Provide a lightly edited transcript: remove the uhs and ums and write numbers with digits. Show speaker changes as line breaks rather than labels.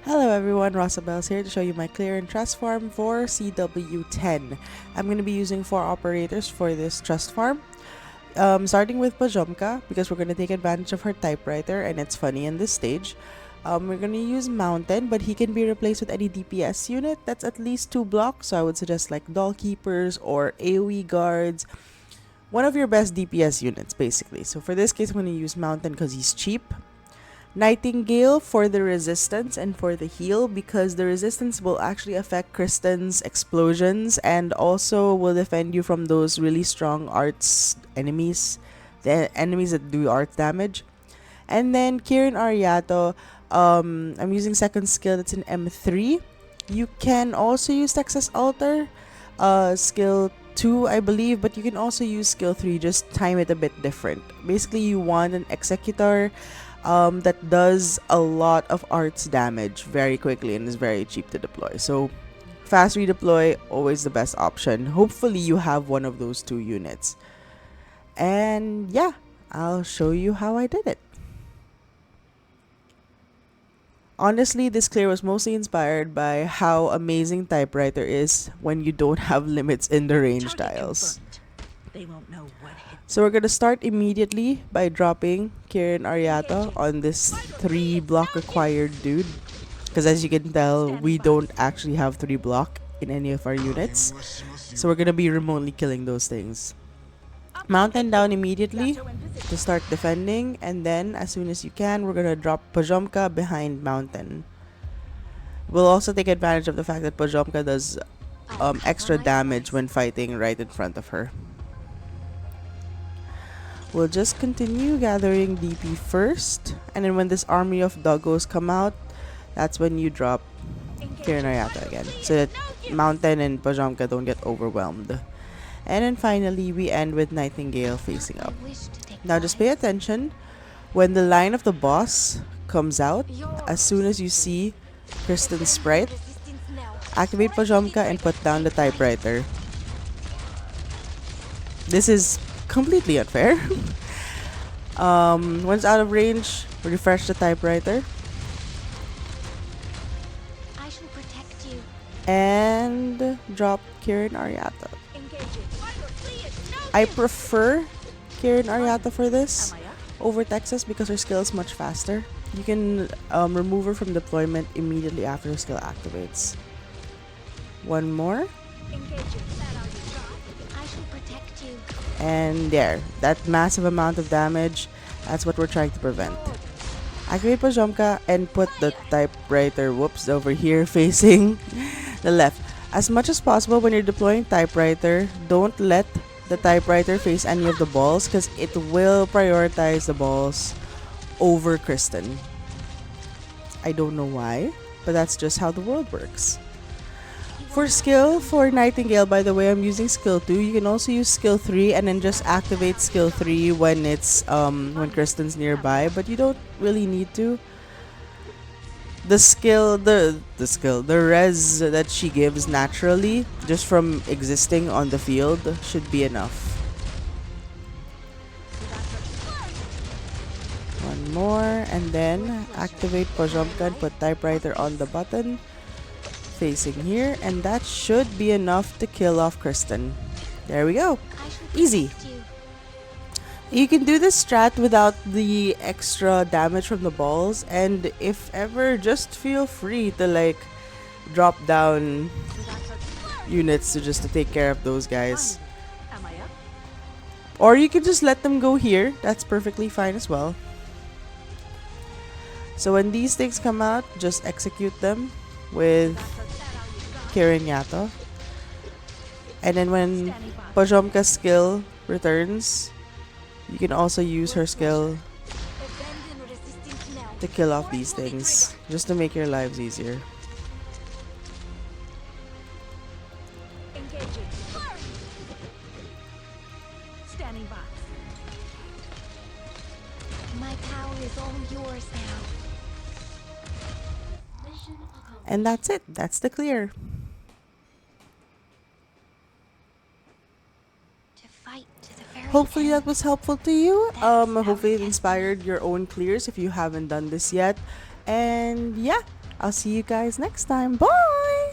Hello everyone, Rosabel's here to show you my clear and trust farm for CW-10. I'm going to be using 4 operators for this trust farm. Starting with Pozemka, because we're going to take advantage of her typewriter, and it's funny in this stage. We're going to use Mountain, but he can be replaced with any DPS unit that's at least 2 blocks, so I would suggest like Doll Keepers or AoE Guards. One of your best DPS units, basically. So for this case, I'm going to use Mountain because he's cheap. Nightingale for the resistance and for the heal, because the resistance will actually affect Kristen's explosions and also will defend you from those really strong arts enemies, the enemies that do art damage. And then Kiring or Yato, I'm using second skill that's in M3. You can also use Texas Altar, skill 2 I believe, but you can also use skill 3, just time it a bit different. Basically you want an executor that does a lot of arts damage very quickly and is very cheap to deploy. So fast redeploy, always the best option. Hopefully you have one of those 2 units. And yeah, I'll show you how I did it. Honestly, this clear was mostly inspired by how amazing Typewriter is when you don't have limits in the range dials.
They won't know what hit.
So we're gonna start immediately by dropping Kiring or Yato on this 3 block required dude. Because as you can tell, we don't actually have 3 block in any of our units. So we're gonna be remotely killing those things. Mountain down immediately to start defending, and then as soon as you can, we're gonna drop Pozemka behind Mountain. We'll also take advantage of the fact that Pozemka does extra damage when fighting right in front of her. We'll just continue gathering DP first, and then when this army of doggos come out, that's when you drop Kiring or Yato again, so that Mountain and Pozemka don't get overwhelmed. And then finally, we end with Nightingale facing up. Now just pay attention when the line of the boss comes out. As soon as you see Kristen's sprite, activate Pozemka and put down the typewriter. This is completely unfair. Once out of range, refresh the typewriter.
I shall protect you.
And drop Kiring or Yato. I prefer Kiring or Yato for this over Texas because her skill is much faster. You can remove her from deployment immediately after her skill activates. One more.
I shall protect you.
And there, that massive amount of damage, that's what we're trying to prevent. Activate Pozemka and put the typewriter, whoops, over here facing the left. As much as possible when you're deploying typewriter, don't let the typewriter face any of the balls because it will prioritize the balls over Kristen. I don't know why, but that's just how the world works. For skill, for Nightingale, by the way, I'm using skill 2. You can also use skill 3 and then just activate skill 3 when it's when Kristen's nearby, but you don't really need to. The res that she gives naturally, just from existing on the field, should be enough. One more, and then activate Pozemka and put typewriter on the button facing here, and that should be enough to kill off Kristen. There we go. Easy. You can do this strat without the extra damage from the balls, and if ever, just feel free to like drop down units to take care of those guys. Or you can just let them go here. That's perfectly fine as well. So when these things come out, just execute them with Kiring Yato. And then when Pozemka's skill returns, you can also use her skill to kill off these things, just to make your lives easier.
Standing by.
My power is all yours now.
And that's it. That's the clear.
To fight to the very
Hopefully that
end.
was helpful to you. Hopefully it inspired your own clears if you haven't done this yet. And yeah, I'll see you guys next time. Bye!